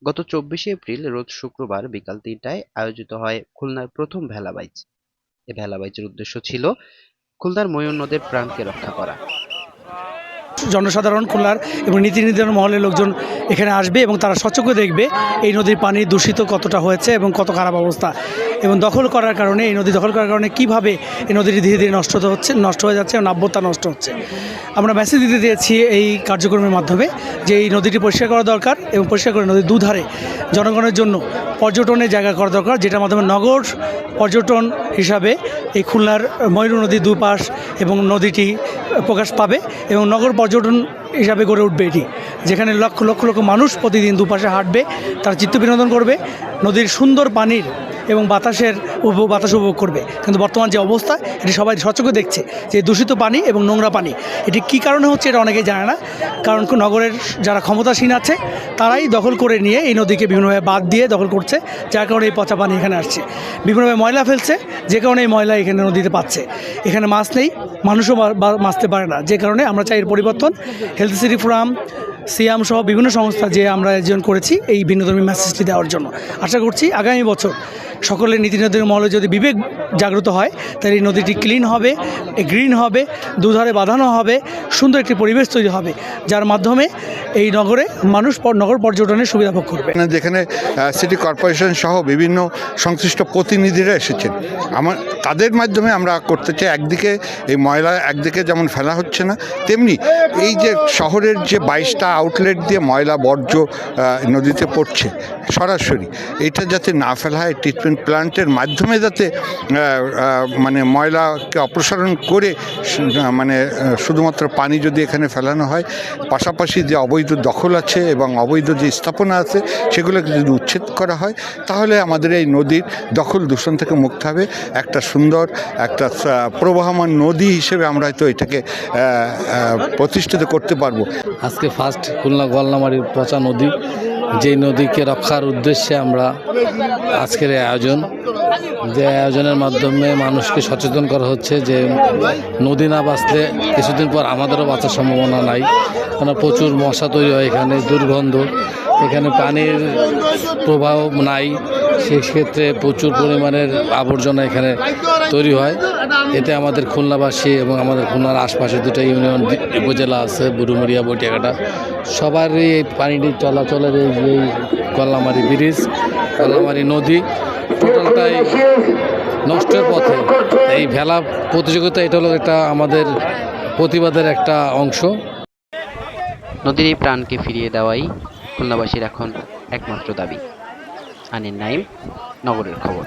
গত ২৪শে এপ্রিল রোজ শুক্রবার বিকাল ৩টায় আয়োজিত হয় খুলনার প্রথম ভেলা বাইচ। এ ভেলা বাইচের উদ্দেশ্য ছিল খুলনার ময়ূর নদের প্রাণকে রক্ষা করা। জনসাধারণ খুলনার এবং নীতি নির্ধারণ মহলের লোকজন এখানে আসবে এবং তারা সচক্ষে দেখবে এই নদীর পানি দূষিত কতটা হয়েছে এবং কত খারাপ অবস্থা, এবং দখল করার কারণে এই নদী দখল করার কারণে কীভাবে এই নদীটি ধীরে ধীরে নষ্ট হয়ে যাচ্ছে এবং নাব্যতা নষ্ট হচ্ছে। আমরা মেসেজ দিতে দিয়েছি এই কার্যক্রমের মাধ্যমে যে এই নদীটি পরিষ্কার করা দরকার এবং পরিষ্কার করে নদীর দুধারে জনগণের জন্য পর্যটনের জায়গা করা দরকার, যেটার মাধ্যমে নগর পর্যটন হিসাবে এই খুলনার ময়ূর নদীর দুপাশ এবং নদীটি প্রকাশ পাবে এবং নগর পর্যটন হিসাবে গড়ে উঠবে এটি, যেখানে লক্ষ লক্ষ লক্ষ মানুষ প্রতিদিন দুপাশে হাঁটবে, তারা চিত্ত বিনোদন করবে, নদীর সুন্দর পানির এবং বাতাস উপভোগ করবে। কিন্তু বর্তমান যে অবস্থা এটি সবাই সচক্ষে দেখছে যে দূষিত পানি এবং নোংরা পানি এটি কী কারণে হচ্ছে এটা অনেকেই জানে না, কারণ নগরের যারা ক্ষমতাসীন আছে তারাই দখল করে নিয়ে এই নদীকে বিভিন্নভাবে বাদ দিয়ে দখল করছে, যার কারণে এই পচা পানি এখানে আসছে, বিভিন্নভাবে ময়লা ফেলছে, যে কারণে এই ময়লা এখানে নদীতে পাচ্ছে। এখানে মাছ নেই, মানুষও মাছতে পারে না, যে কারণে আমরা চাই এর পরিবর্তন। হেলথ সিটি ফোরাম, সিয়াম সহ বিভিন্ন সংস্থা যে আমরা আয়োজন করেছি এই ভিন্নধর্মী মেসেজটি দেওয়ার জন্য। আশা করছি আগামী বছর সকলের নীতি নির্ধারণ মহলে যদি বিবেক জাগ্রত হয় তাহলে এই নদীটি ক্লিন হবে, গ্রিন হবে, দুধারে বাঁধানো হবে, সুন্দর একটি পরিবেশ তৈরি হবে, যার মাধ্যমে এই নগরে মানুষ নগর পর্যটনের সুবিধা ভোগ করবে। যেখানে সিটি কর্পোরেশন সহ বিভিন্ন সংশ্লিষ্ট প্রতিনিধিরা এসেছেন, তাদের মাধ্যমে আমরা করতে চাই, একদিকে এই ময়লা একদিকে যেমন ফেলা হচ্ছে না, তেমনি এই যে শহরের যে 22টা আউটলেট দিয়ে ময়লা বর্জ্য নদীতে পড়ছে সরাসরি, এটা যাতে না ফেলা হয়, ট্রিটমেন্ট প্ল্যান্টের মাধ্যমে যাতে মানে ময়লাকে অপসারণ করে মানে শুধুমাত্র পানি যদি এখানে ফেলানো হয়, পাশাপাশি যে অবৈধ দখল আছে এবং অবৈধ যে স্থাপনা আছে সেগুলোকে যদি উচ্ছেদ করা হয়, তাহলে আমাদের এই নদীর দখল দূষণ থেকে মুক্ত হবে। একটা সুন্দর একটা প্রবাহমান নদী হিসেবে আমরা হয়তো এটাকে প্রতিষ্ঠিত করতে পারবো। আজকে ফার্স্ট খুলনা গোয়ালনামারির পচা নদী, যেই নদীকে রক্ষার উদ্দেশ্যে আমরা আজকের এই আয়োজন, যে আয়োজনের মাধ্যমে মানুষকে সচেতন করা হচ্ছে যে নদী না বাঁচলে কিছুদিন পর আমাদেরও বাঁচার সম্ভাবনা নাই, কারণ প্রচুর মশা তৈরি হয়, এখানে দুর্গন্ধ, এখানে পানির প্রবাহ নাই, সেক্ষেত্রে প্রচুর পরিমাণের আবর্জনা এখানে তৈরি হয়। এতে আমাদের খুলনাবাসী এবং আমাদের খুলনার আশপাশে দুটো ইউনিয়ন উপজেলা আছে, বুড়ুমুড়িয়া, বটিয়াঘাটা, সবারই এই পানিটি চলাচলের এই গোয়ালনামারি ব্রিজ, গোয়ালনামারি নদী টোটালটাই নষ্টের পথে। এই ভেলা প্রতিযোগিতা এটা হলো একটা আমাদের প্রতিবাদের একটা অংশ। নদীর এই প্রাণকে ফিরিয়ে দেওয়াই খুলনাবাসীর এখন একমাত্র দাবি। আনিন নাইম, নগরের খবর।